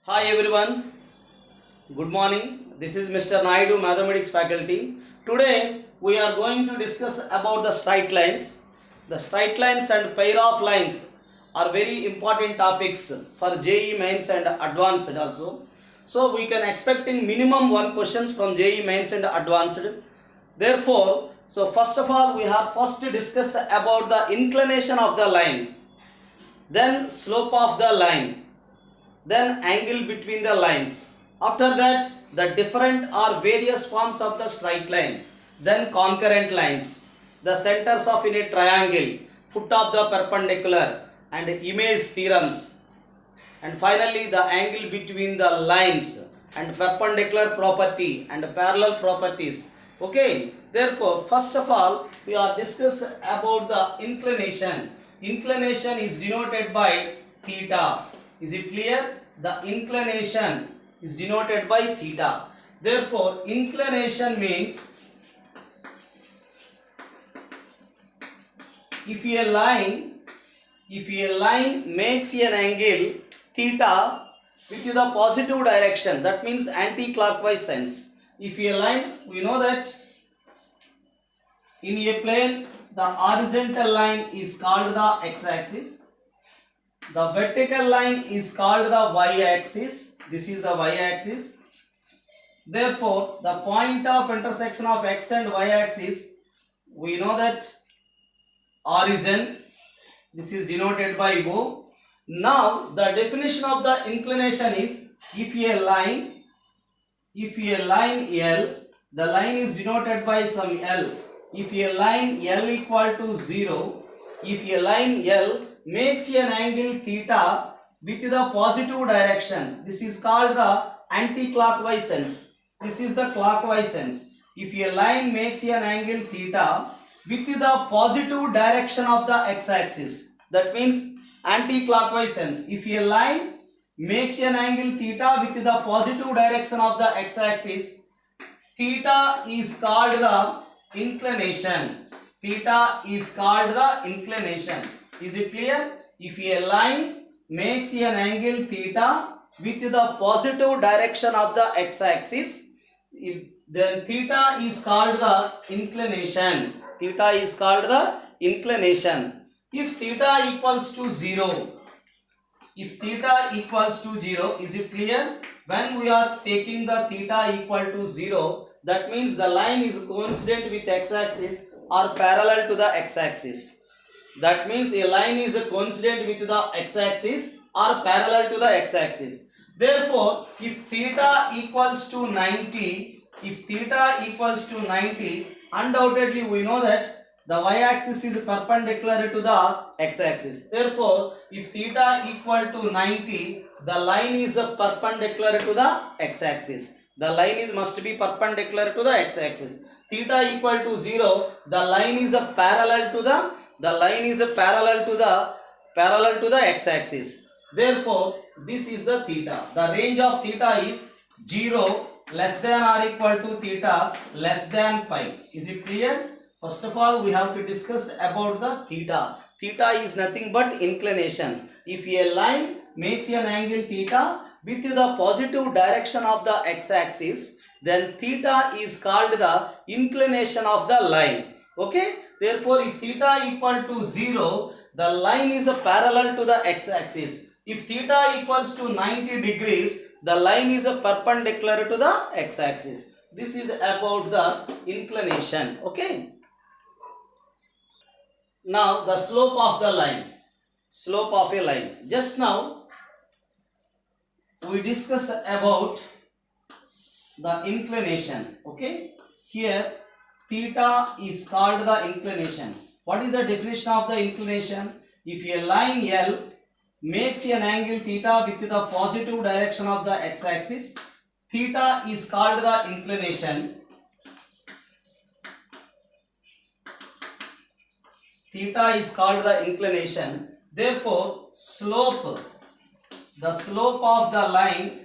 Hi everyone, good morning. This is Mr. Naidu, Mathematics faculty. Today we are going to discuss about the straight lines. The straight lines and pair of lines are very important topics for JEE Mains and Advanced also. So we can expecting minimum one questions from JEE Mains and Advanced. Therefore, so first of all we have first to discuss about the inclination of the line, then slope of the line, then angle between the lines. After that, the different or various forms of the straight line, then concurrent lines, the centers of in a triangle, foot of the perpendicular, and image theorems, and finally the angle between the lines and perpendicular property and parallel properties. Okay, therefore first of all we are discuss about the inclination. Inclination is denoted by theta. Is it clear? The inclination is denoted by theta. Therefore inclination means if a line makes an angle theta with the positive direction, that means anti-clockwise sense. If a line, we know that in a plane the horizontal line is called the x-axis, the vertical line is called the y-axis. This is the y-axis. Therefore the point of intersection of x and y-axis, we know that origin, this is denoted by O. Now the definition of the inclination is if a line L, the line is denoted by some L. If a line L equal to 0, if a line L makes an angle theta with the positive direction, this is called the anti-clockwise sense. This is the clockwise sense. If a line makes an angle theta with the positive direction of the x-axis, that means anti-clockwise sense. If a line makes an angle theta with the positive direction of the x-axis, theta is called the inclination. Theta is called the inclination. Is it clear? If a line makes an angle theta with the positive direction of the x-axis, then theta is called the inclination. Theta is called the inclination. If theta equals to 0, if theta equals to 0, is it clear? When we are taking the theta equal to 0, that means the line is coincident with x-axis or parallel to the x-axis. That means a line is coincident with the x-axis or parallel to the x-axis. Therefore, if theta equals to 90, undoubtedly we know that the y-axis is perpendicular to the x-axis. Therefore, if theta equal to 90, the line is perpendicular to the x-axis. The line must be perpendicular to the x-axis. Theta equal to 0, the line is parallel to the x-axis. Therefore, this is the theta. The range of theta is 0 less than or equal to theta less than pi. Is it clear? First of all, we have to discuss about the theta. Theta is nothing but inclination. If a line makes an angle theta with the positive direction of the x-axis, then theta is called the inclination of the line. Okay? Therefore, if theta equal to 0, the line is parallel to the x-axis. If theta equals to 90 degrees, the line is perpendicular to the x-axis. This is about the inclination. Okay? Now the slope of the line. Slope of a line. Just now we discuss about the inclination. Okay? Here theta is called the inclination. What is the definition of the inclination? If a line L makes an angle theta with the positive direction of the x-axis, theta is called the inclination. Theta is called the inclination. Therefore, the slope of the line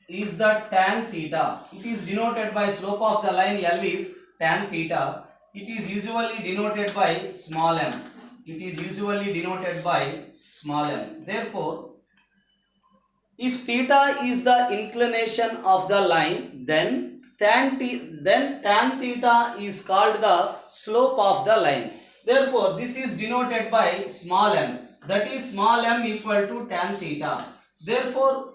is the tan theta. It is denoted by slope of the line L is tan theta. It is usually denoted by small m. Therefore, if theta is the inclination of the line, then tan theta is called the slope of the line. Therefore this is denoted by small m, that is small m equal to tan theta. Therefore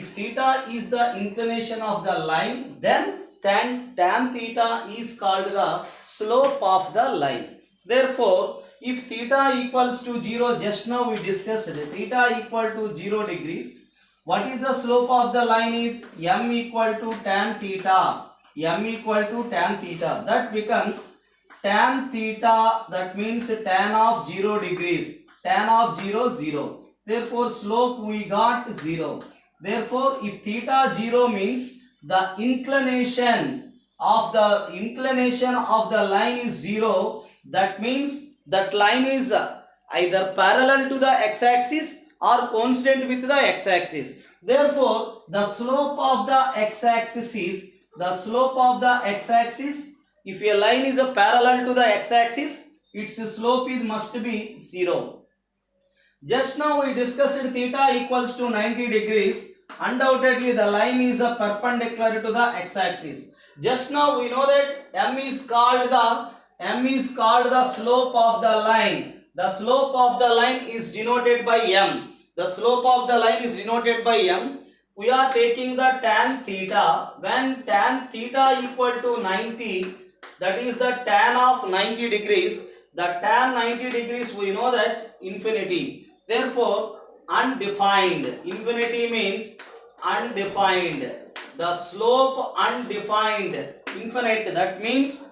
if theta is the inclination of the line, then tan theta is called the slope of the line. Therefore if theta equals to 0, just now we discussed theta equal to 0 degrees, what is the slope of the line is m equal to tan theta. M equal to tan theta, that becomes tan theta, that means tan of 0 degrees, tan of 0 0. Therefore slope we got 0. Therefore if theta 0 means the inclination of the line is 0, that means that line is either parallel to the x-axis or constant with the x-axis. Therefore the slope of the x-axis is if a line is parallel to the x-axis, its slope must be 0. Just now we discussed theta equals to 90 degrees. Undoubtedly the line is perpendicular to the x-axis. Just now we know that m is called the slope of the line. The slope of the line is denoted by m. The slope of the line is denoted by m. We are taking the tan theta. When tan theta equal to 90, that is the tan of 90 degrees. The tan 90 degrees we know that infinity. Therefore undefined. Infinity means undefined. The slope undefined, infinite, that means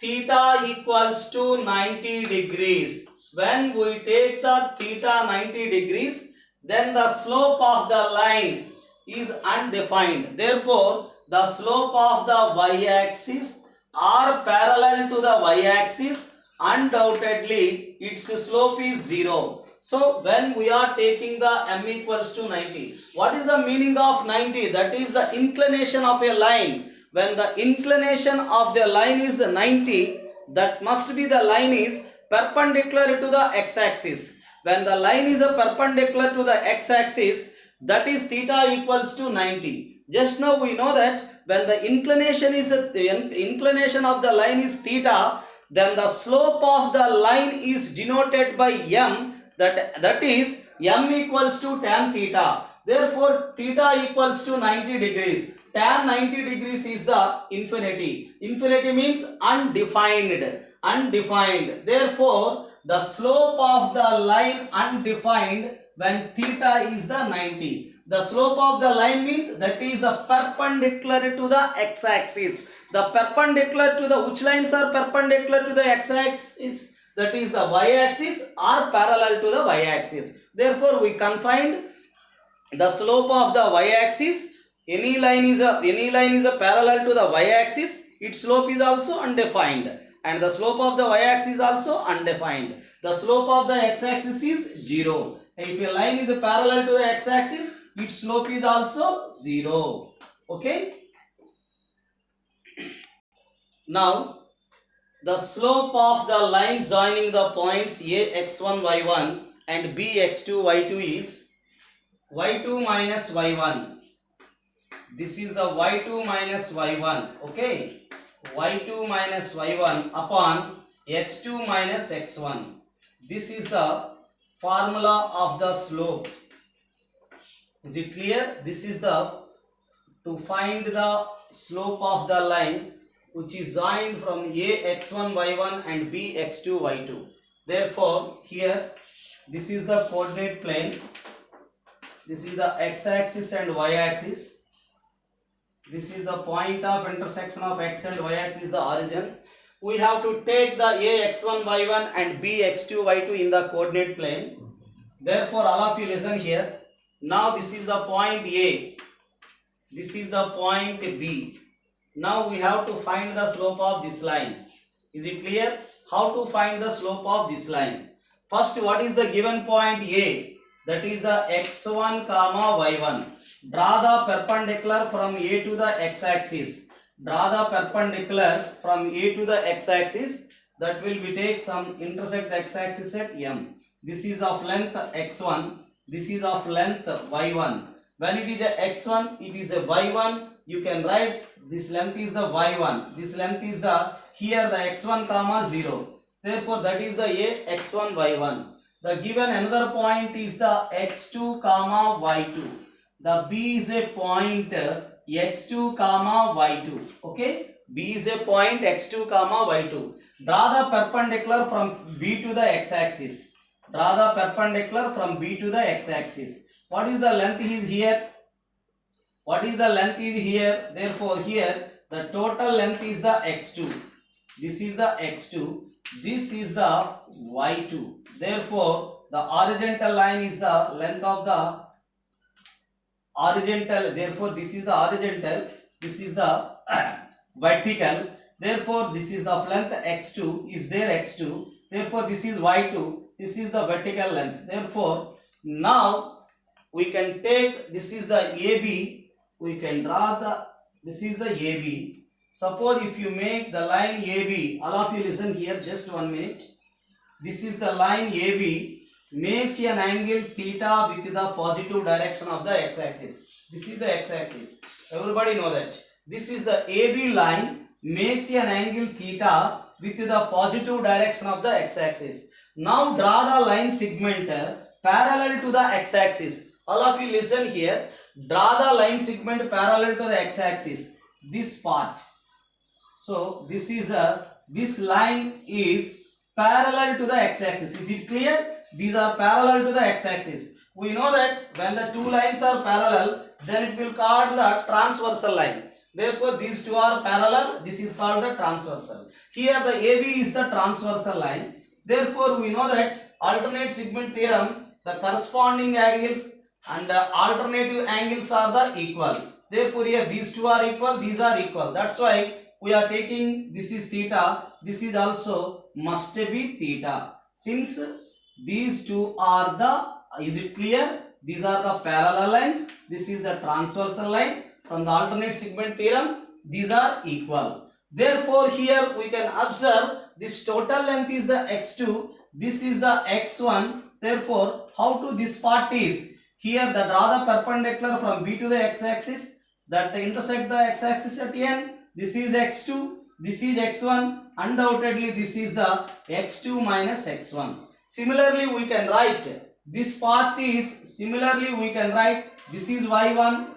theta equals to 90 degrees. When we take the theta 90 degrees, then the slope of the line is undefined. Therefore the slope of the y-axis are parallel to the y-axis, undoubtedly its slope is 0. So when we are taking the m equals to 90, what is the meaning of 90? That is the inclination of a line. When the inclination of the line is 90, that must be the line is perpendicular to the x-axis. When the line is perpendicular to the x-axis, that is theta equals to 90. Just now we know that when the inclination of the line is theta, then the slope of the line is denoted by m, that is m equals to tan theta. Therefore theta equals to 90 degrees. Tan 90 degrees is the infinity. Infinity means undefined. Therefore the slope of the line undefined when theta is the 90. The slope of the line means that is a perpendicular to the x-axis. The perpendicular to the, which lines are perpendicular to the x-axis? That is the y-axis are parallel to the y-axis. Therefore we confined the slope of the y-axis. Any line is a parallel to the y-axis, its slope is also undefined, and the slope of the y-axis is also undefined. The slope of the x-axis is 0. If a line is parallel to the x-axis, its slope is also 0. Okay. Now the slope of the line joining the points a x1 y1 and b x2 y2 is y2 minus y1. This is the y2 minus y1. Okay, y2 minus y1 upon x2 minus x1. This is the formula of the slope. Is it clear? This is the to find the slope of the line which is joined from a x1 y1 and b x2 y2. Therefore here this is the coordinate plane. This is the x-axis and y-axis. This is the point of intersection of x and y axis is the origin. We have to take the a x1 y1 and b x2 y2 in the coordinate plane. Therefore all of you listen here. Now this is the point A. This is the point B. Now we have to find the slope of this line. Is it clear? How to find the slope of this line? First, what is the given point A? That is the x1 comma y1. Draw the perpendicular from A to the x-axis. Draw the perpendicular from A to the x-axis. That will be take some intersect the x-axis at M. This is of length x1. this is of length y1. When it is a x1, it is a y1. You can write this length is the y1. This length is the here the x1 comma 0. Therefore, that is the a x1 y1. The given another point is the x2 comma y2. The b is a point x2 comma y2. Okay, b is a point x2 comma y2. Draw the perpendicular from b to the x-axis. Draw the perpendicular from b to the x-axis. What is the length is here? What is the length is here? Therefore, here the total length is the x2. This is the x2. This is the y2. Therefore, the horizontal line is the length of the horizontal. Therefore, this is the horizontal. This is the vertical. Therefore, this is the length x2 is there x2. Therefore, this is y2. This is the vertical length. Therefore, now we can take this is the AB. We can draw the this is the AB. Suppose if you make the line AB, all of you listen here just 1 minute. This is the line AB makes an angle theta with the positive direction of the x-axis. This is the x-axis. Everybody know that. This is the AB line makes an angle theta with the positive direction of the x-axis. Now draw the line segment parallel to the x-axis. All of you listen here. Draw the line segment parallel to the x-axis. This part. So this is this line is parallel to the x-axis. Is it clear? These are parallel to the x-axis. We know that when the two lines are parallel, then it will called the transversal line. Therefore, these two are parallel. This is called the transversal. Here the AB is the transversal line. Therefore, we know that alternate segment theorem, the corresponding angles and the alternative angles are the equal. Therefore, here these two are equal, these are equal. That's why we are taking this is theta, this is also must be theta. Since these two are the, is it clear? These are the parallel lines, this is the transversal line. From the alternate segment theorem, these are equal. Therefore, here we can observe this total length is the x2, this is the x1. Therefore, how to this part is, here the draw the perpendicular from b to the x-axis that intersect the x-axis at n. This is x2, this is x1. Undoubtedly, this is the x2 minus x1. Similarly, we can write this part is, similarly we can write this is y1,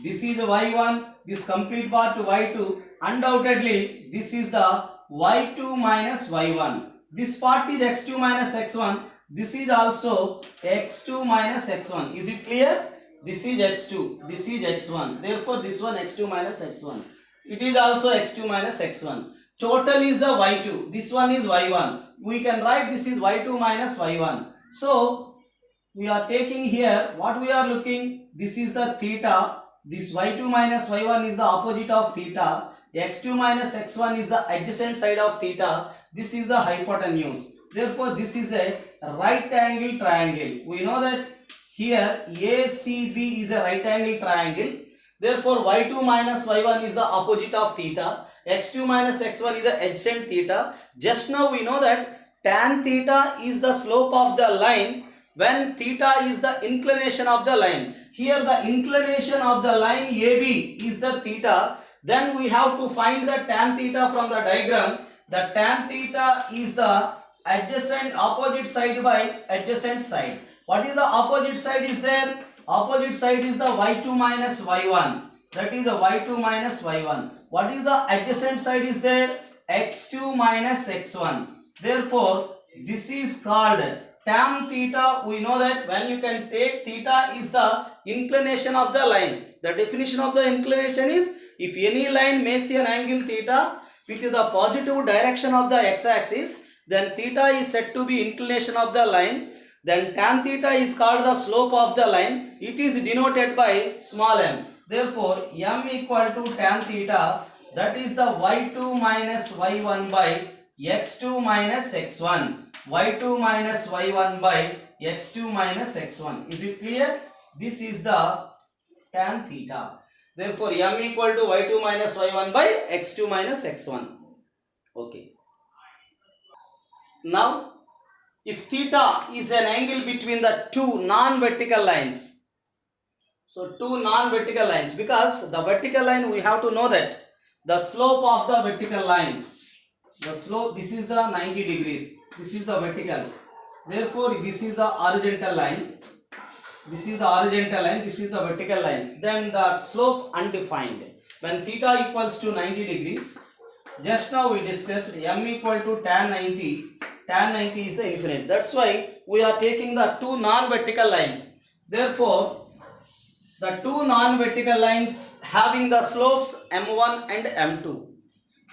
this is y1, this complete part to y2. Undoubtedly, this is the y2 minus y1. This part is x2 minus x1. This is also x2 minus x1. Is it clear? This is x2, this is x1. Therefore, this one x2 minus x1. It is also x2 minus x1. Total is the y2. This one is y1. We can write this is y2 minus y1. So, we are taking here what we are looking. This is the theta. This y2 minus y1 is the opposite of theta. x2 minus x1 is the adjacent side of theta. This is the hypotenuse. Therefore, this is a right angle triangle. We know that here ACB is a right angle triangle. Therefore, y2 minus y1 is the opposite of theta. x2 minus x1 is the adjacent theta. Just now we know that tan theta is the slope of the line when theta is the inclination of the line. Here the inclination of the line AB is the theta. Then we have to find the tan theta from the diagram. The tan theta is the adjacent opposite side by adjacent side. What is the opposite side is there? Opposite side is the y2 minus y1. That is the y2 minus y1. What is the adjacent side is there? x2 minus x1. Therefore, this is called tan theta. We know that when you can take theta is the inclination of the line. The definition of the inclination is if any line makes an angle theta with the positive direction of the x-axis, then theta is said to be inclination of the line. Then tan theta is called the slope of the line. It is denoted by small m. Therefore, m equal to tan theta, that is the y2 minus y1 by x2 minus x1. y2 minus y1 by x2 minus x1. Is it clear? This is the tan theta. Therefore, m equal to y2 minus y1 by x2 minus x1. Okay. Now, if theta is an angle between the two non-vertical lines. So two non-vertical lines, because the vertical line we have to know that the slope of the vertical line, the slope, this is the 90 degrees, this is the vertical, therefore this is the horizontal line, this is the horizontal line, this is the vertical line, then the slope undefined. When theta equals to 90 degrees, just now we discussed m equal to tan 90, tan 90 is the infinite, that's why we are taking the two non-vertical lines. Therefore the two non-vertical lines having the slopes m1 and m2,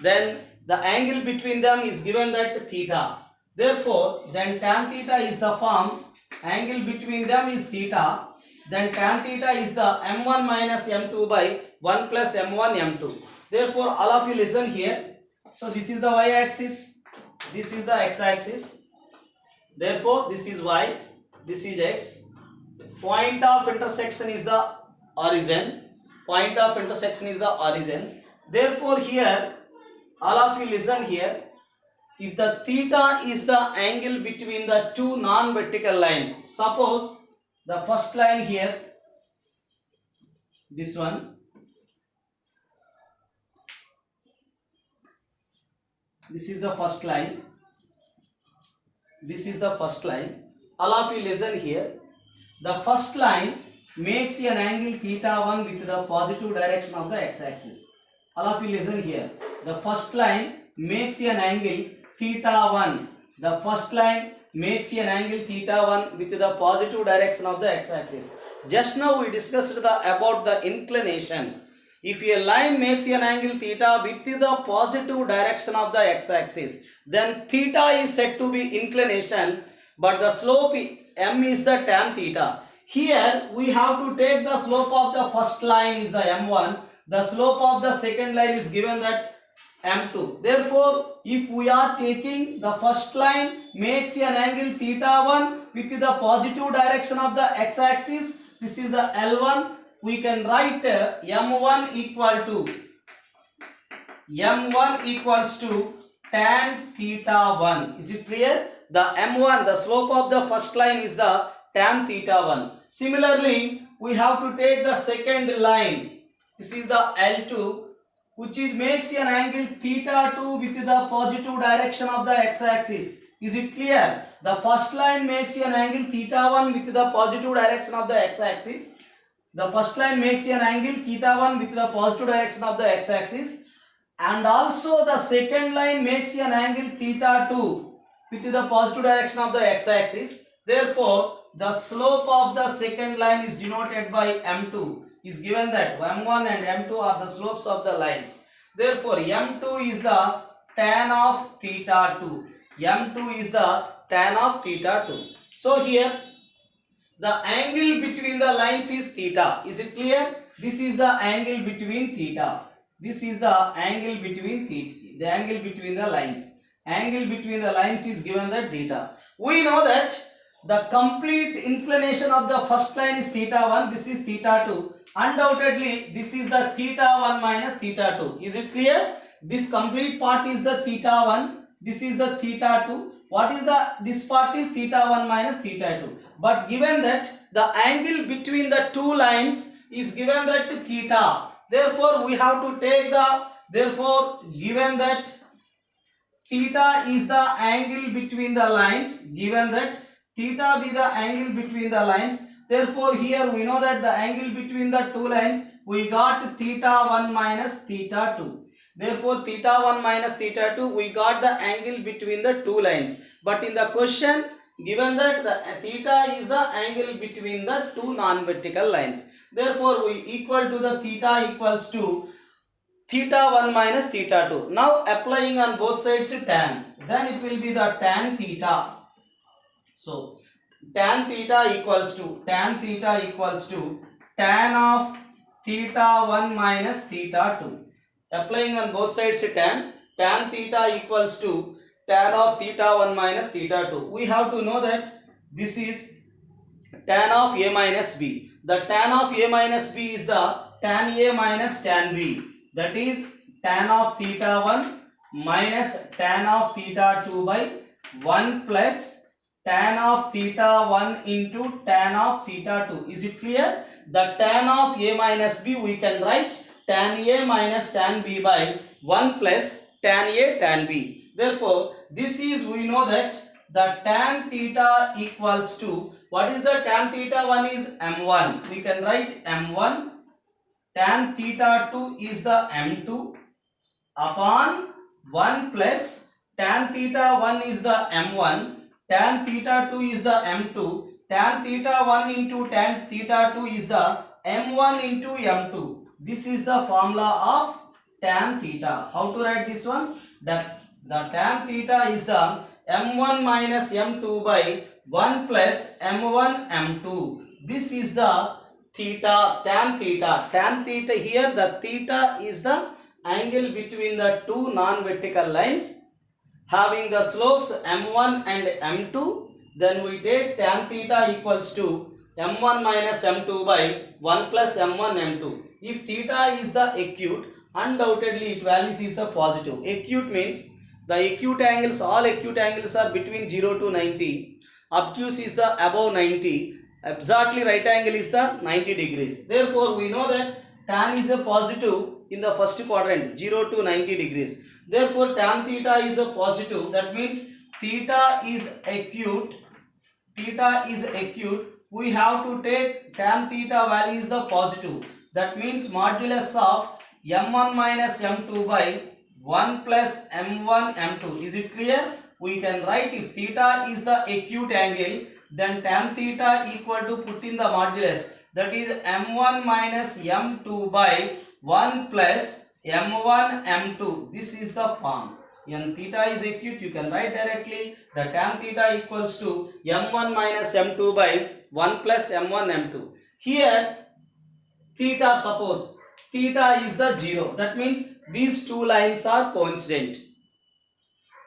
then the angle between them is given that theta. Therefore, then tan theta is the form, angle between them is theta, then tan theta is the m1 minus m2 by 1 plus m1 m2. Therefore, all of you listen here. So this is the y-axis, this is the x-axis. Therefore, this is y, this is x. Point of intersection is the origin. Point of intersection is the origin. Therefore, here, all of you listen here. If the theta is the angle between the two non-vertical lines, suppose the first line here, this one, this is the first line, this is the first line. All of you listen here. The first line makes an angle theta 1 with the positive direction of the x-axis. All of you listen here. The first line makes an angle theta 1. The first line makes an angle theta 1 with the positive direction of the x-axis. Just now we discussed about the inclination. If a line makes an angle theta with the positive direction of the x-axis, then theta is said to be inclination, but the slope m is the tan theta. Here we have to take the slope of the first line is the m1, the slope of the second line is given that m2. Therefore, if we are taking the first line makes an angle theta 1 with the positive direction of the x-axis, this is the L1, we can write m1 equals to tan theta 1. Is it clear? The m1, the slope of the first line is the tan theta 1. Similarly, we have to take the second line. This is the L2, which makes an angle theta 2 with the positive direction of the x-axis. Is it clear? The first line makes an angle theta 1 with the positive direction of the x-axis. The first line makes an angle theta 1 with the positive direction of the x-axis. And also the second line makes an angle theta 2 with the positive direction of the x-axis. Therefore, the slope of the second line is denoted by m2. Is given that m1 and m2 are the slopes of the lines. Therefore, m2 is the tan of theta 2. m2 is the tan of theta 2. So here, the angle between the lines is theta. Is it clear? This is the angle between theta. This is the angle between theta. The angle between the lines. Angle between the lines is given that theta. We know that the complete inclination of the first line is theta 1. This is theta 2. Undoubtedly, this is the theta 1 minus theta 2. Is it clear? This complete part is the theta 1. This is the theta 2. What is this part is theta 1 minus theta 2. But given that the angle between the two lines is given that theta. Therefore, we have to take given that theta is the angle between the lines, given that theta be the angle between the lines. Therefore, here we know that the angle between the two lines, we got theta 1 minus theta 2. Therefore, theta 1 minus theta 2, we got the angle between the two lines. But in the question, given that the theta is the angle between the two non-vertical lines. Therefore, we equal to the theta equals to theta 1 minus theta 2. Now, applying on both sides tan, then it will be the tan theta. So, tan theta equals to tan of theta 1 minus theta 2. Applying on both sides tan theta equals to tan of theta 1 minus theta 2. We have to know that this is tan of a minus b. The tan of a minus b is the tan a minus tan b. That is tan of theta 1 minus tan of theta 2 by 1 plus tan of theta 1 into tan of theta 2. Is it clear? The tan of a minus b we can write tan a minus tan b by 1 plus tan a tan b. Therefore, this is, we know that the tan theta equals to, what is the tan theta 1 is m1. We can write m1. Tan theta 2 is the m2 upon 1 plus tan theta 1 is the m1. Tan theta 2 is the m2. Tan theta 1 into tan theta 2 is the m1 into m2. This is the formula of tan theta. How to write this one? The tan theta is the m1 minus m2 by 1 plus m1 m2. This is the theta, tan theta. Tan theta, here the theta is the angle between the two non-vertical lines having the slopes m1 and m2. Then we take tan theta equals to m1 minus m2 by 1 plus m1 m2. If theta is the acute, undoubtedly it values is the positive. Acute means the acute angles, all acute angles are between 0 to 90. Obtuse is the above 90. Exactly right angle is the 90 degrees. Therefore, we know that tan is a positive in the first quadrant, 0 to 90 degrees. Therefore, tan theta is a positive. That means theta is acute. Theta is acute. We have to take tan theta value is the positive. That means modulus of m1 minus m2 by 1 plus m1 m2. Is it clear? We can write, if theta is the acute angle, then tan theta equal to, put in the modulus, that is m1 minus m2 by 1 plus m1 m2. This is the form. When theta is acute, you can write directly the tan theta equals to m1 minus m2 by 1 plus m1 m2. Here theta, suppose theta is the 0. That means these two lines are coincident.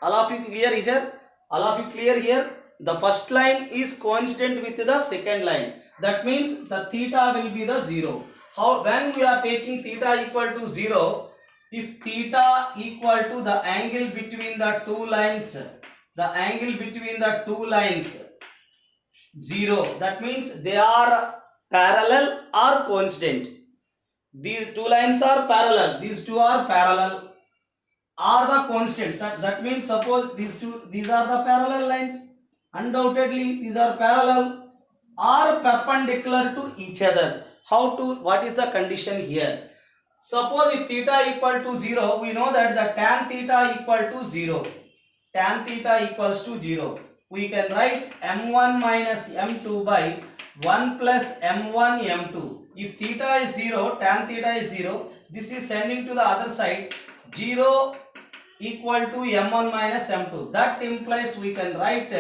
All of you clear here? All of you clear here? The first line is coincident with the second line. That means the theta will be the 0. How? When we are taking theta equal to 0, if theta equal to the angle between the two lines, the angle between the two lines 0, that means they are parallel or coincident. These two lines are parallel, these two are parallel, are the constants. That means, suppose these are the parallel lines, undoubtedly these are parallel or perpendicular to each other. How to, what is the condition here? Suppose if theta equal to 0, we know that the tan theta equal to 0. Tan theta equals to 0. We can write m1 minus m2 by 1 plus m1 m2. If theta is 0, tan theta is 0, this is sending to the other side, 0 equal to m1 minus m2. That implies we can write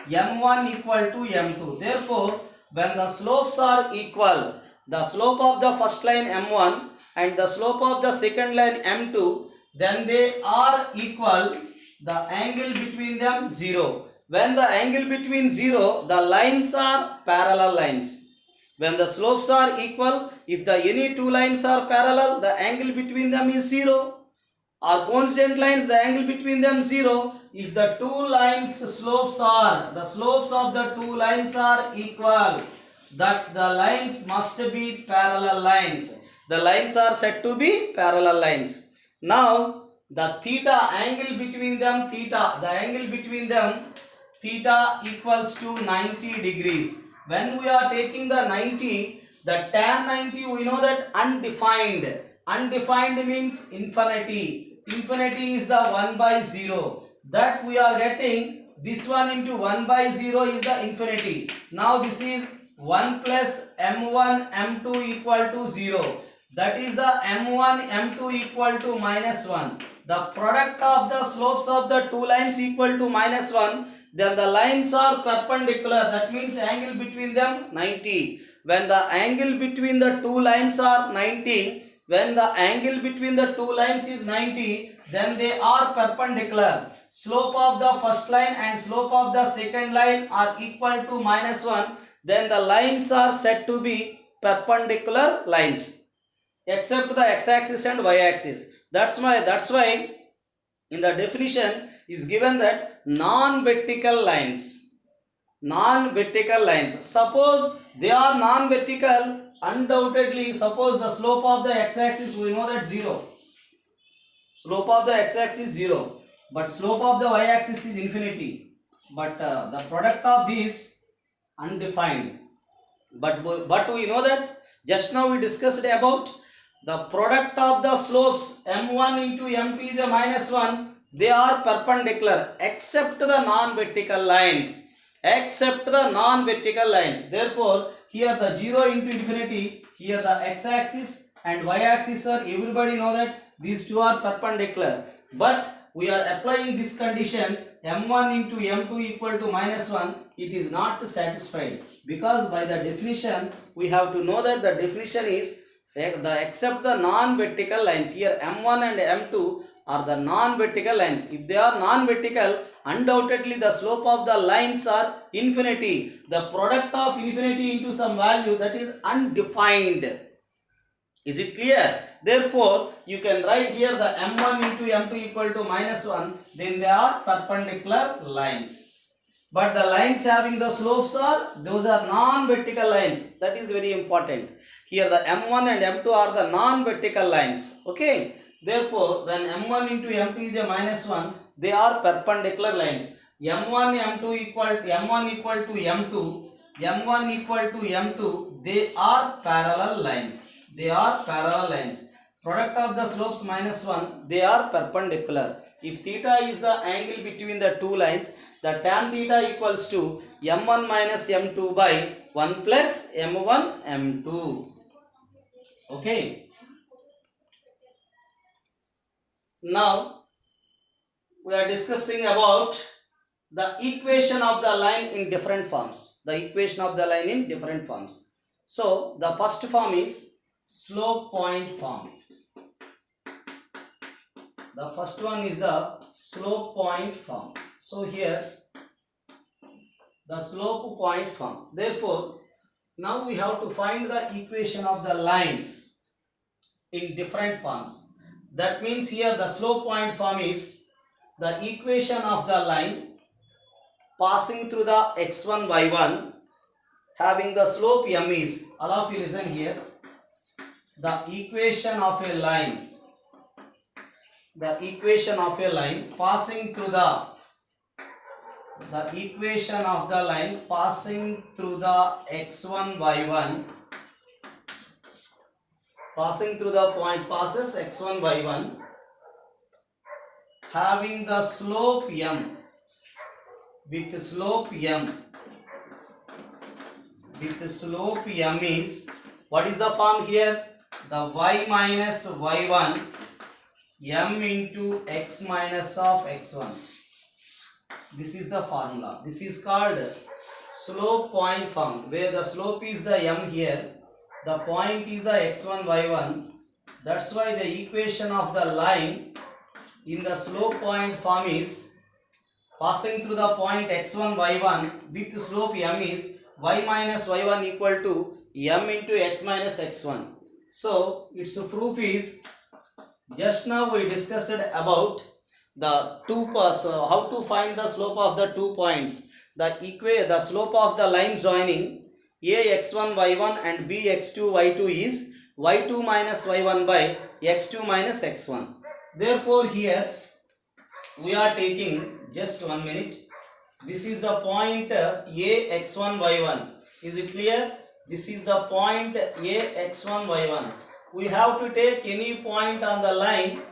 m1 equal to m2. Therefore, when the slopes are equal, the slope of the first line m1 and the slope of the second line m2, then they are equal, the angle between them 0. When the angle between 0, the lines are parallel lines. When the slopes are equal, if the any two lines are parallel, the angle between them is 0. Or constant lines, the angle between them 0. If the two lines slopes are, the slopes of the two lines are equal, that the lines must be parallel lines. The lines are said to be parallel lines. Now, the theta, angle between them theta, the angle between them theta equals to 90 degrees. When we are taking the 90, the tan 90, we know that undefined. Undefined means infinity. Infinity is the 1 by 0. That we are getting, this one into 1 by 0 is the infinity. Now this is 1 plus m1 m2 equal to 0. That is the m1 m2 equal to minus 1. The product of the slopes of the two lines equal to minus 1. Then the lines are perpendicular. That means angle between them 90. When the angle between the two lines are 90, when the angle between the two lines is 90, then they are perpendicular. Slope of the first line and slope of the second line are equal to minus 1. Then the lines are said to be perpendicular lines, except the x-axis and y-axis. That's why in the definition is given that non-vertical lines non-vertical lines. Suppose they are non-vertical, undoubtedly, suppose the slope of the x-axis, we know that 0. Slope of the x-axis is 0, but slope of the y-axis is infinity. But the product of these undefined. But we know that just now we discussed about the product of the slopes m1 into m2 is a -1. They are perpendicular except the non-vertical lines. Except the non-vertical lines. Therefore, here the 0 into infinity, here the x-axis and y-axis are, everybody know that these two are perpendicular. But we are applying this condition m1 into m2 equal to -1. It is not satisfied, because by the definition we have to know that the definition is the except the non-vertical lines. Here m1 and m2 are the non-vertical lines. If they are non-vertical, undoubtedly the slope of the lines are infinity. The product of infinity into some value, that is undefined. Is it clear? Therefore, you can write here the m1 into m2 equal to -1. Then they are perpendicular lines. But the lines having the slopes are, those are non-vertical lines. That is very important. Here the m1 and m2 are the non-vertical lines. Okay. Therefore, when m1 into m2 is a -1, they are perpendicular lines. m1 m2 equal to m1 equal to m2, m1 equal to m2. They are parallel lines. They are parallel lines. Product of the slopes -1. They are perpendicular. If theta is the angle between the two lines, the tan theta equals to m1 minus m2 by 1 plus m1 m2. Okay. Now we are discussing about the equation of the line in different forms. The equation of the line in different forms. So the first form is slope point form. The first one is the slope point form. So here the slope point form. Therefore, now we have to find the equation of the line in different forms. That means here the slope point form is the equation of the line passing through the x1 y1 having the slope m is, all of you listen here, the equation of a line, the equation of a line passing through the equation of the line passing through the x1 y1, passing through the point passes x1 y1 having the slope m, with slope m, with slope m is, what is the form here? The y minus y1 m into x minus of x1. This is the formula. This is called slope point form, where the slope is the m here, the point is the x1 y1. That's why the equation of the line in the slope point form is passing through the point x1 y1 with slope m is y minus y1 equal to m into x minus x1. So its proof is, just now we discussed about the two how to find the slope of the 2 points. The slope of the line joining a x1 y1 and b x2 y2 is y2 minus y1 by x2 minus x1. Therefore here we are taking, just 1 minute, this is the point a x1 y1. Is it clear? This is the point a x1 y1. We have to take any point on the line,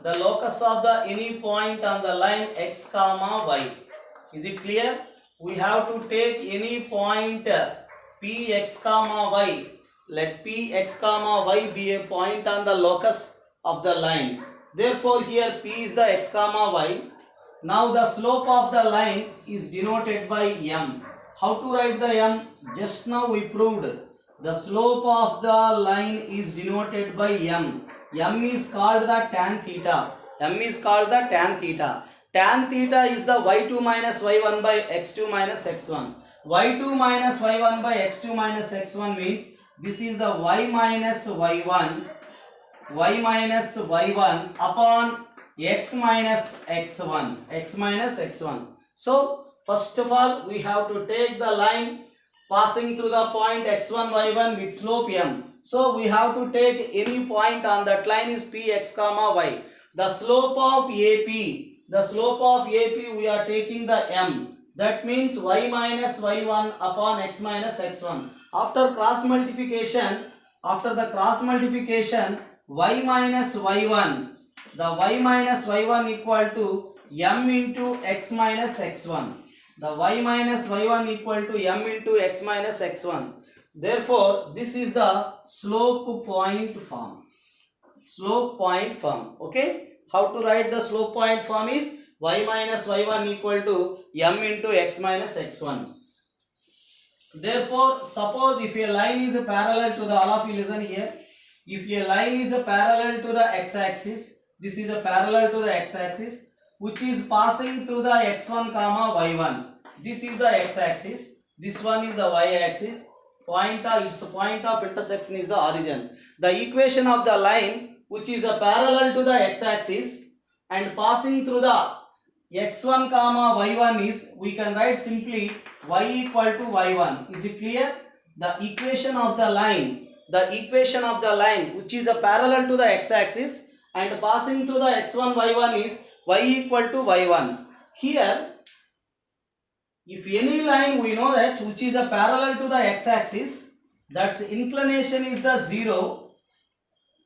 the locus of the any point on the line x comma y. Is it clear? We have to take any point p x comma y. Let p x comma y be a point on the locus of the line. Therefore here p is the x comma y. Now the slope of the line is denoted by m. How to write the m? Just now we proved the slope of the line is denoted by m. M is called the tan theta. M is called the tan theta. Tan theta is the y2 minus y1 by x2 minus x1. y2 minus y1 by x2 minus x1 means this is the y minus y1 upon x minus x1. So First of all, we have to take the line passing through the point x1 y1 with slope m. So we have to take any point on that line is p x comma y. The slope of AP, we are taking the m. That means y minus y1 upon x minus x1. After the cross multiplication, y minus y1, the y minus y1 equal to m into x minus x1. The y minus y1 equal to m into x minus x1. Therefore, this is the slope point form. Okay. How to write the slope point form is y minus y1 equal to m into x minus x1. Therefore, suppose if a line is parallel to the, all of you listen here, if a line is parallel to the x-axis, this is a parallel to the x-axis, which is passing through the x1 comma y1. This is the x-axis, this one is the y-axis, its point of intersection is the origin. The equation of the line which is a parallel to the x-axis and passing through the x1 comma y1 is, we can write simply y equal to y1. Is it clear? The equation of the line which is a parallel to the x-axis and passing through the x1 y1 is y equal to y1. Here, if any line we know that which is a parallel to the x-axis, that's inclination is the 0,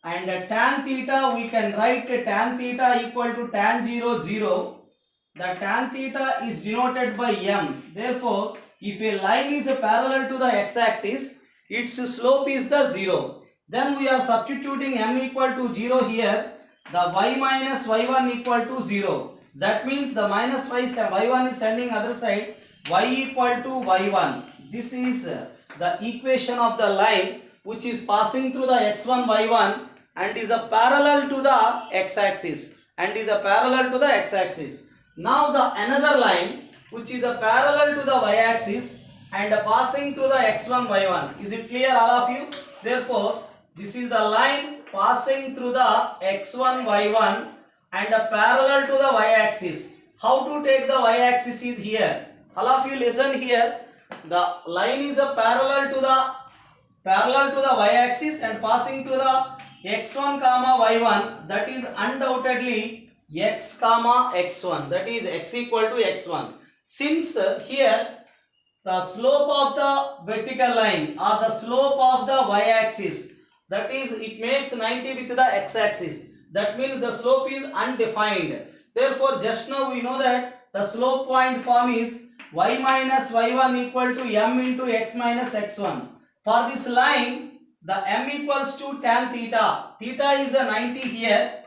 and tan theta we can write tan theta equal to tan 0 0. The tan theta is denoted by m. Therefore, if a line is parallel to the x-axis, its slope is the 0. Then we are substituting m equal to 0 here. The y minus y1 equal to 0. That means the minus y1 is sending other side, y equal to y1. This is the equation of the line which is passing through the x1 y1 and is a parallel to the x-axis. Now the another line which is a parallel to the y-axis and passing through the x1 y1. Is it clear, all of you? Therefore, this is the line passing through the x1 y1 and parallel to the y-axis. How to take the y-axis is here. All of you listen here. The line is a parallel to the y-axis and passing through the x1 comma y1. That is undoubtedly x comma x1. That is x equal to x1. Since here the slope of the vertical line or the slope of the y-axis, that is it makes 90 with the x-axis. That means the slope is undefined. Therefore, just now we know that the slope point form is y minus y1 equal to m into x minus x1. For this line, the m equals to tan theta. Theta is a 90 here.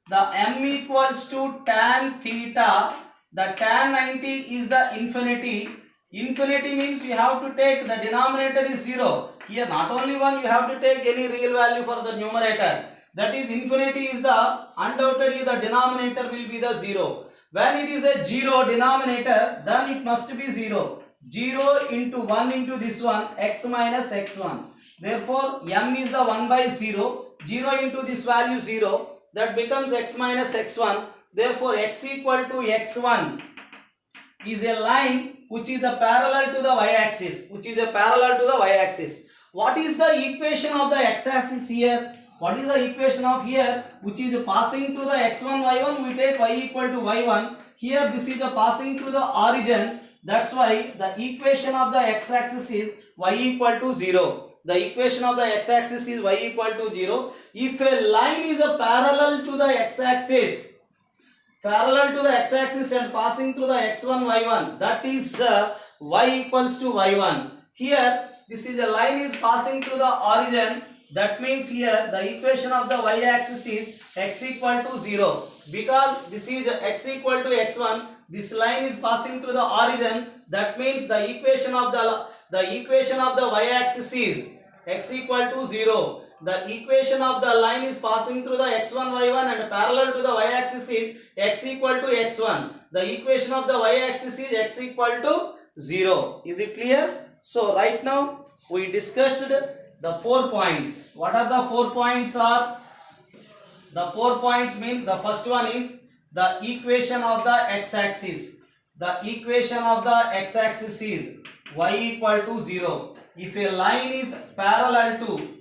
The m equals to tan theta. The tan 90 is the infinity. Infinity means you have to take the denominator is 0. Here not only 1, you have to take any real value for the numerator. That is infinity is the, undoubtedly the denominator will be the 0. When it is a 0 denominator, then it must be 0. 0 into 1 into this one, x minus x1. Therefore, m is the 1 by 0. 0 into this value 0. That becomes x minus x1. Therefore, x equal to x1 is a line which is a parallel to the y-axis. What is the equation of the x-axis here? What is the equation of here? Which is passing through the x1 y1, we take y equal to y1. Here this is the passing through the origin. That's why the equation of the x-axis is y equal to 0. The equation of the x-axis is y equal to 0. If a line is a parallel to the x-axis, and passing through the x1 y1, that is y equals to y1. Here this is a line is passing through the origin. That means here the equation of the y-axis is x equal to 0. Because this is x equal to x1, this line is passing through the origin. That means the equation of the y-axis is x equal to 0. The equation of the line is passing through the x1 y1 and parallel to the y-axis is x equal to x1. The equation of the y-axis is x equal to 0. Is it clear? So right now we discussed the 4 points. What are the 4 points are? The 4 points means the first one is the equation of the x-axis. the equation of the x-axis is y equal to 0. If a line is parallel to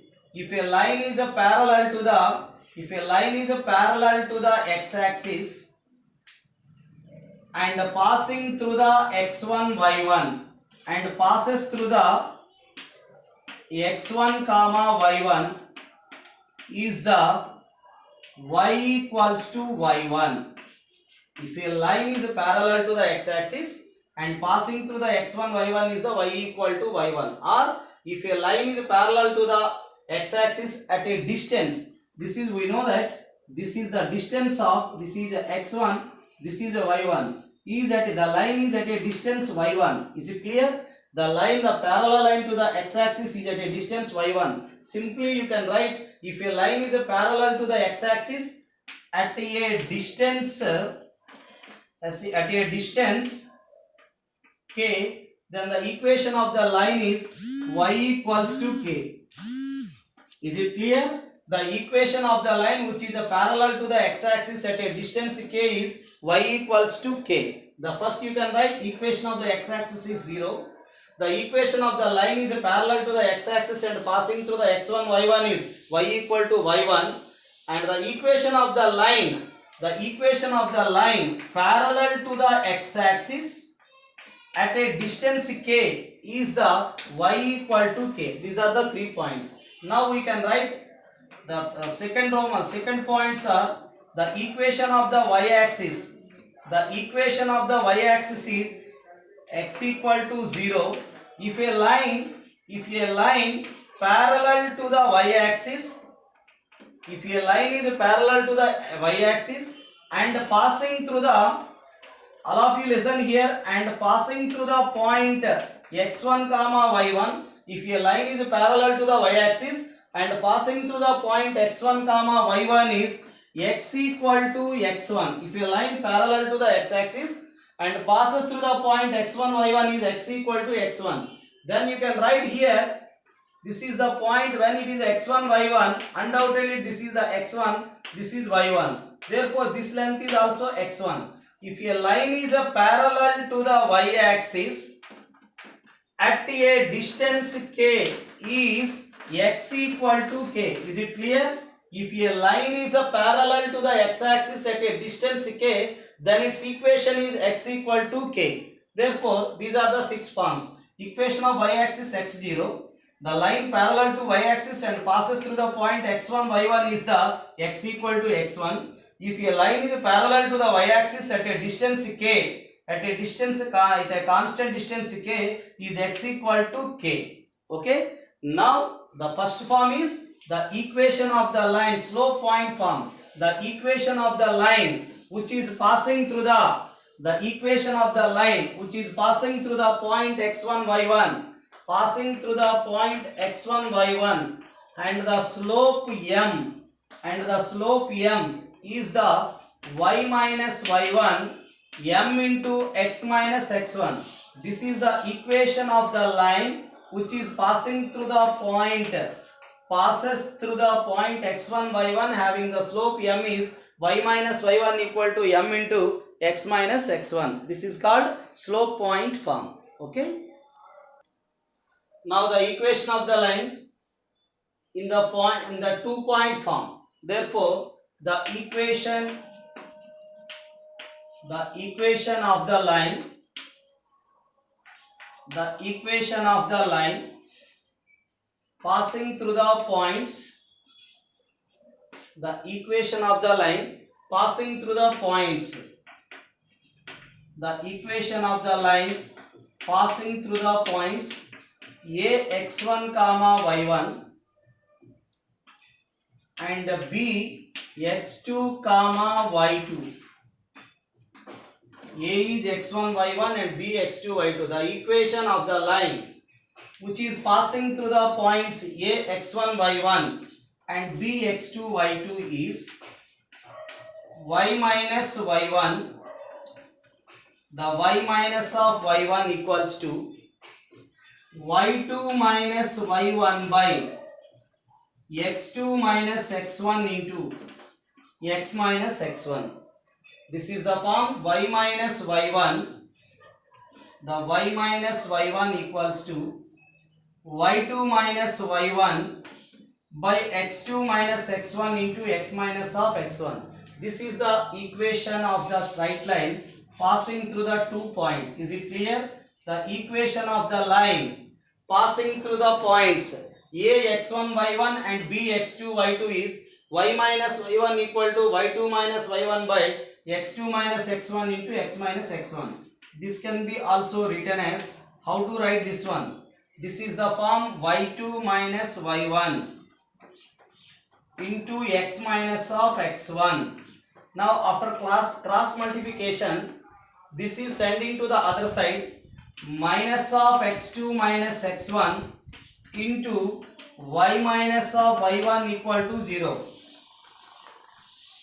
the x-axis and passing through the x1 y1 and passes through the x1 comma y1 is the y equals to y1. If a line is parallel to the x-axis and passing through the x1 y1 is the y equal to y1, or if a line is parallel to the x-axis at a distance, this is, we know that this is the distance of, this is x1, this is a y1, is at the line is at a distance y1. Is it clear? The parallel line to the x-axis is at a distance y1. Simply you can write, if a line is parallel to the x-axis at a distance k, then the equation of the line is y equals to k. Is it clear? The equation of the line which is parallel to the x-axis at a distance k is y equals to k. The first you can write, equation of the x-axis is 0. The equation of the line is parallel to the x-axis and passing through the x1 y1 is y equal to y1, and the equation of the line parallel to the x-axis at a distance k is the y equal to k. These are the 3 points. Now we can write the second points are the equation of the y-axis. The equation of the y-axis is x equal to 0 if a line parallel to the y-axis, if a line is parallel to the y-axis and passing through the, all of you listen here, and passing through the point x1 comma y1, if a line is parallel to the y-axis and passing through the point x1 comma y1 is x equal to x1. If a line parallel to the x-axis and passes through the point x1 y1 is x equal to x1, then you can write here, this is the point when it is x1 y1, undoubtedly this is the x1, this is y1, therefore this length is also x1. If a line is parallel to the y-axis at a distance k is x equal to k. Is it clear? If a line is parallel to the x-axis at a distance k, then its equation is x equal to k. Therefore, these are the 6 forms. Equation of y-axis x0. The line parallel to y-axis and passes through the point x1 y1 is the x equal to x1. If a line is parallel to the y-axis at a distance k, at a constant distance k is x equal to k. Okay. Now the first form is the equation of the line, slope point form. The equation of the line which is passing through the equation of the line which is passing through the point x1 y1, passing through the point x1 y1, and the slope m is the y minus y1 m into x minus x1. This is the equation of the line which is passing through the point x1 y1 having the slope m is y minus y1 equal to m into x minus x1. This is called slope point form. Okay. Now the equation of the line in the 2-point form. Therefore, the equation of the line passing through the points, the equation of the line passing through the points a x1 comma y1 and b x2 comma y2. A is x1 y1 and b x2 y2. The equation of the line which is passing through the points a x1 y1 and b x2 y2 is y minus y1. The y minus of y1 equals to y2 minus y1 by x2 minus x1 into x minus x1. This is the form y minus y1 the y minus y1 equals to y2 minus y1 by x2 minus x1 into x minus of x1. This is the equation of the straight line passing through the 2 points. Is it clear? The equation of the line passing through the points a x1 y1 and b x2 y2 is y minus y1 equal to y2 minus y1 by x2 minus x1 into x minus x1. This can be also written as, how to write this one? This is the form y2 minus y1 into x minus of x1. Now after cross multiplication, this is sending to the other side, minus of x2 minus x1 into y minus of y1 equal to 0.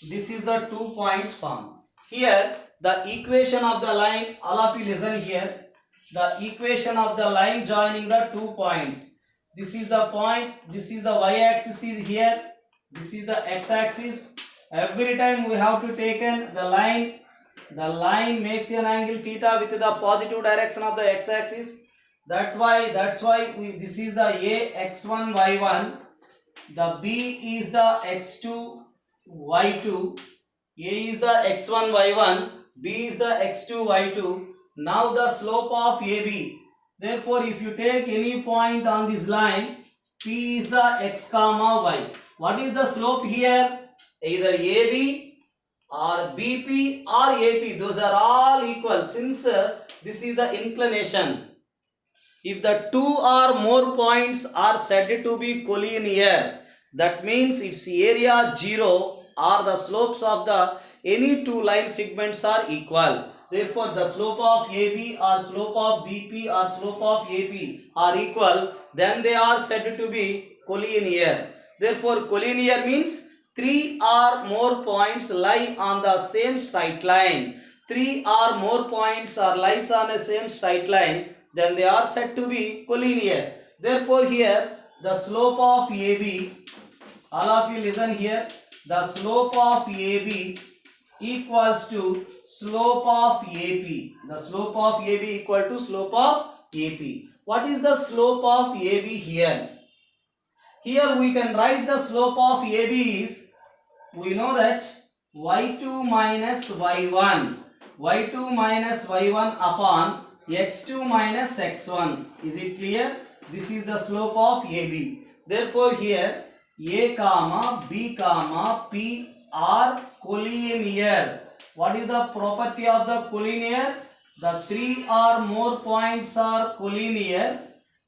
This is the 2 points form. Here the equation of the line, all of you listen here, the equation of the line joining the 2 points. This is the point, this is the y-axis is here, this is the x-axis. Every time we have to take in the line makes an angle theta with the positive direction of the x-axis. That's why this is the a x1 y1, the b is the x2 y2, a is the x1 y1, b is the x2 y2. Now the slope of AB. Therefore, if you take any point on this line, P is the x comma y. What is the slope here? Either AB or BP or AP. Those are all equal since this is the inclination. If the two or more points are said to be collinear, that means its area 0 or the slopes of the any two line segments are equal. Therefore, the slope of AB or slope of BP or slope of AP are equal, then they are said to be collinear. Therefore, collinear means 3 or more points lie on the same straight line. 3 or more points are lies on the same straight line, then they are said to be collinear. Therefore, here the slope of AB, all of you listen here, the slope of AB equals to slope of AP. The slope of AB equal to slope of AP. What is the slope of AB here? Here we can write the slope of AB is, we know that y2 minus y1, y2 minus y1 upon x2 minus x1. Is it clear? This is the slope of AB. Therefore, here A comma B comma P are collinear. What is the property of the collinear? The 3 or more points are collinear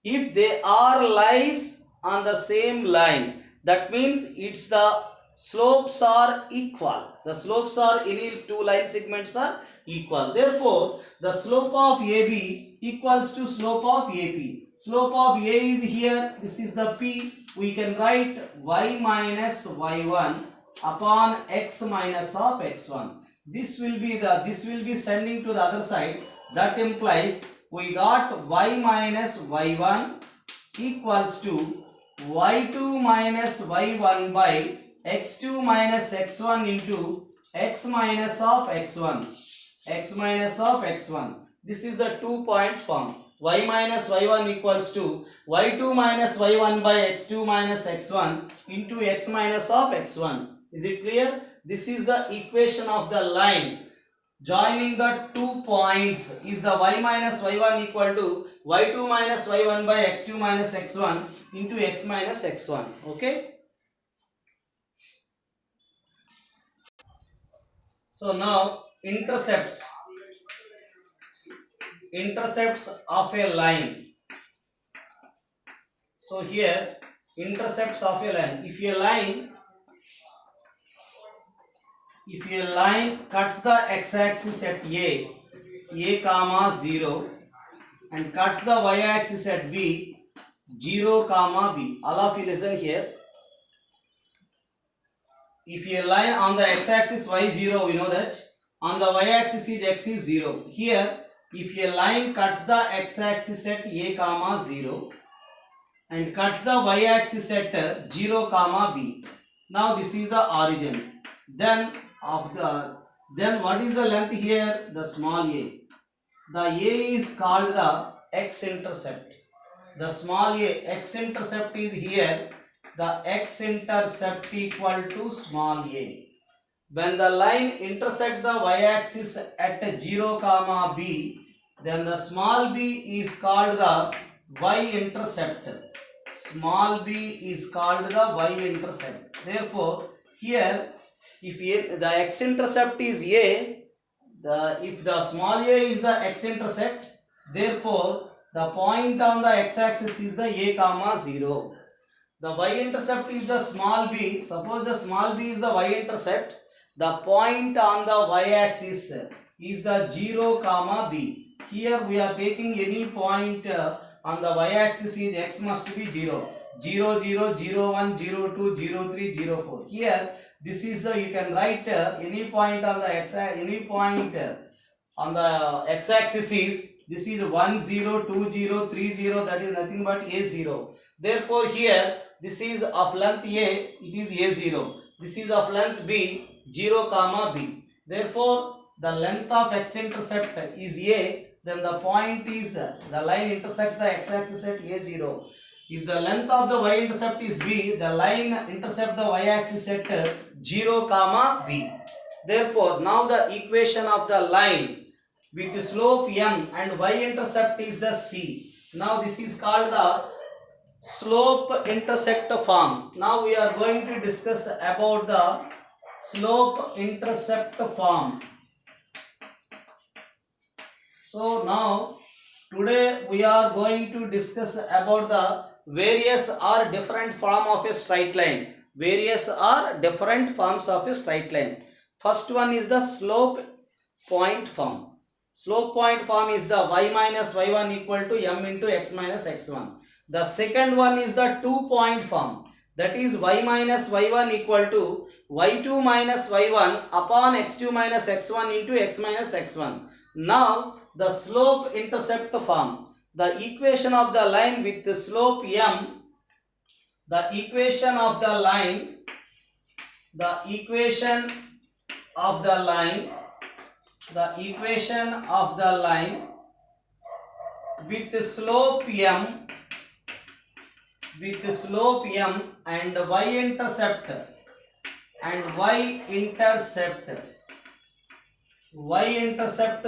if they are lies on the same line. That means it's the slopes are equal. The slopes are any two line segments are equal. Therefore, the slope of AB equals to slope of AP. Slope of A is here. This is the P. We can write y minus y1 upon x minus of x1. This will be sending to the other side. That implies we got y minus y1 equals to y2 minus y1 by x2 minus x1 into x minus of x1. X minus of x1. This is the 2 points form. Y minus y1 equals to y2 minus y1 by x2 minus x1 into x minus of x1. Is it clear? This is the equation of the line joining the 2 points is the y minus y1 equal to y2 minus y1 by x2 minus x1 into x minus x1. Okay. So now intercepts of a line. So here intercepts of a line. If a line cuts the x-axis at a comma 0 and cuts the y-axis at b, 0 comma b. All of you listen here. If a line on the x-axis y0, we know that on the y-axis is x is 0. Here if a line cuts the x-axis at a comma 0 and cuts the y-axis at 0 comma b. Now this is the origin. Then what is the length here? The small a. the A is called the x-intercept. The small a, x-intercept is here. The x-intercept equal to small a. When the line intersect the y-axis at 0 comma b, then the small b is called the y-intercept. Small b is called the y-intercept. Therefore, here if the x-intercept is a, if the small a is the x-intercept, therefore the point on the x-axis is the a comma 0. The y-intercept is the small b. Suppose the small b is the y-intercept. The point on the y-axis is the 0 comma b. Here we are taking any point on the y-axis is x must be 0. 0, 0, 0, 1, 0, 2, 0, 3, 0, 4. Here this is the, you can write any point on the x-axis is, this is 1, 0, 2, 0, 3, 0, that is nothing but a0. Therefore here this is of length a, it is a0. This is of length b, 0 comma b. Therefore the length of x-intercept is a, then the point is the line intersect the x-axis at a0. If the length of the y-intercept is b, the line intercept the y-axis at 0 comma b. Therefore now the equation of the line with the slope m and y-intercept is the c. Now this is called the slope intersect form. Now we are going to discuss about the slope intercept form. So now today we are going to discuss about the various or different form of a straight line. Various or different forms of a straight line. First one is the slope point form. Slope point form is the y minus y1 equal to m into x minus x1. The second one is the 2-point form. That is y minus y1 equal to y2 minus y1 upon x2 minus x1 into x minus x1. Now the slope intercept form. The equation of the line with the slope m, the equation of the line with the slope m and y-intercept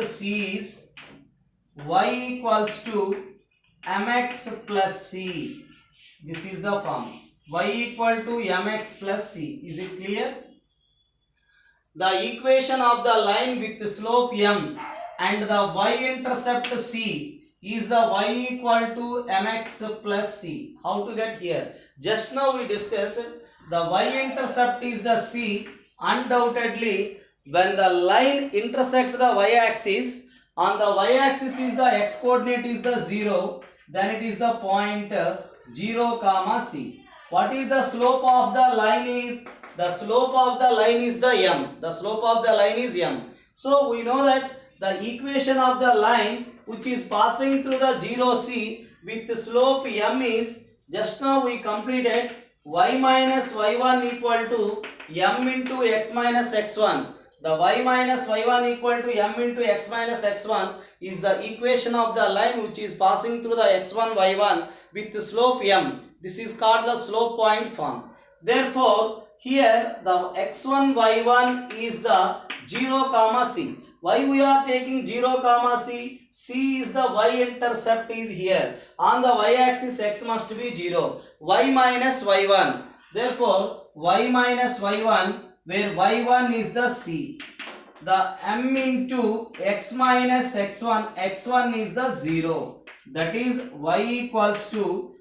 c is y equals to mx plus c. This is the form. Y equal to mx plus c. Is it clear? The equation of the line with the slope m and the y-intercept c is the y equal to mx plus c. How to get here? Just now we discussed the y-intercept is the c. Undoubtedly, when the line intersect the y-axis, on the y-axis is the x coordinate is the 0, then it is the point 0 comma c. What is the slope of the line is? The slope of the line is the m. The slope of the line is m. So we know that the equation of the line which is passing through the 0c with the slope m is, just now we completed y minus y1 equal to m into x minus x1. The y minus y1 equal to m into x minus x1 is the equation of the line which is passing through the x1 y1 with the slope m. This is called the slope point form. Therefore here the x1 y1 is the 0 comma c. Why we are taking 0 comma c? C is the y-intercept is here. On the y-axis x must be 0. Y minus y1. Therefore y minus y1, where y1 is the c. The m into x minus x1, x1 is the 0. That is y equal to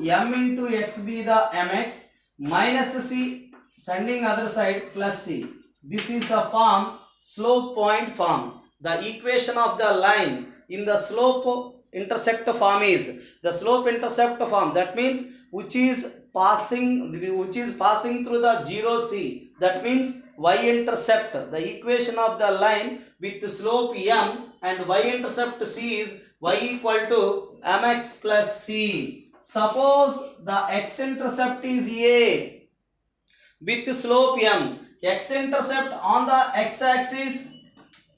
m into x be the mx minus c, sending other side plus c. This is the form slope point form. The equation of the line in the slope intersect form is the slope intercept form. That means which is passing through the 0c. That means y-intercept. The equation of the line with the slope m and y-intercept c is y equal to mx plus c. Suppose the x-intercept is a with slope m. X-intercept on the x-axis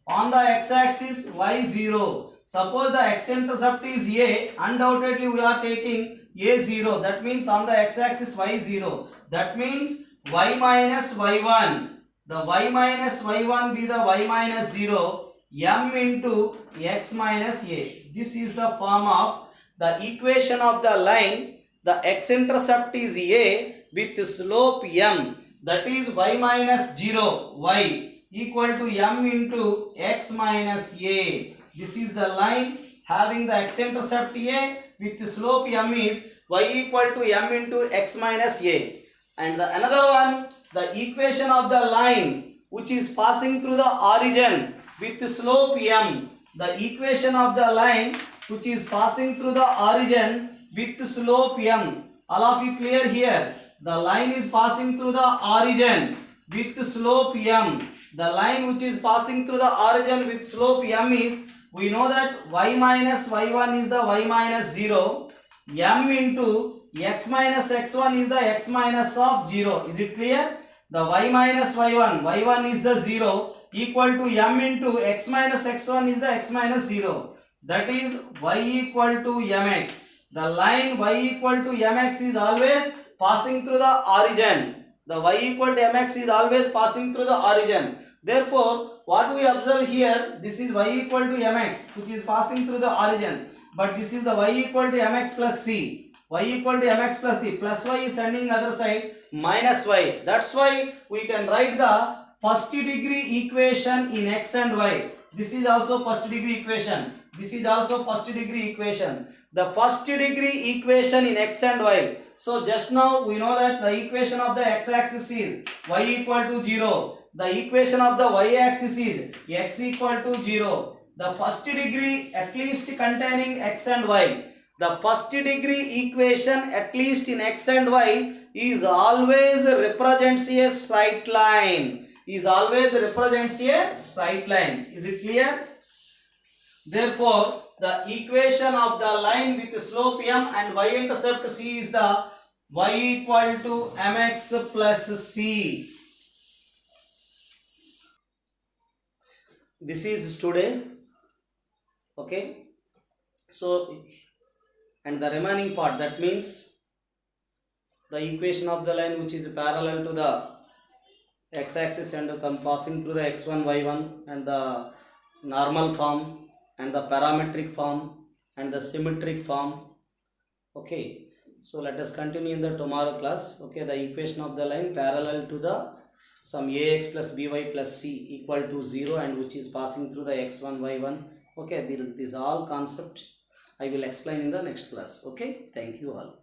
On the x-axis y0. Suppose the x-intercept is a, undoubtedly we are taking a0. That means on the x-axis y0. That means y minus y1. The y minus y1 be the y minus 0 m into x minus a. This is the form of the equation of the line. The x-intercept is a with slope m. That is y minus 0 y equal to m into x minus a. This is the line having the x-intercept a with slope m is y equal to m into x minus a. And the another one, the equation of the line which is passing through the origin with slope m. The equation of the line which is passing through the origin with slope m. All of you clear here? The line is passing through the origin with slope m. The line which is passing through the origin with slope m is, we know that y minus y1 is the y minus 0, m into x minus x1 is the x minus of 0. Is it clear? The y minus y1 is the 0 equal to m into x minus x1 is the x minus 0. That is y equal to mx. The line y equal to mx is always passing through the origin. The y equal to mx is always passing through the origin. Therefore, what we observe here, this is y equal to mx which is passing through the origin. But this is the y equal to mx plus c. Y equal to mx plus c. Plus y is sending other side minus y. That's why we can write the first degree equation in x and y. This is also first degree equation. This is also first degree equation. The first degree equation in x and y. So just now we know that the equation of the x-axis is y equal to 0. The equation of the y-axis is x equal to 0. The first degree at least containing x and y. The first degree equation at least in x and y is always represents a straight line. Is always represents a straight line. Is it clear? Therefore, the equation of the line with slope m and y-intercept c is the y equal to mx plus c. This is today. Okay. So, and the remaining part, that means the equation of the line which is parallel to the x-axis and passing through the x1, y1 and the normal form and the parametric form and the symmetric form. Okay, so let us continue in the tomorrow class. Okay, the equation of the line parallel to the some ax plus by plus c equal to 0 and which is passing through the x1, y1. Okay, this all concept I will explain in the next class. Okay, thank you all.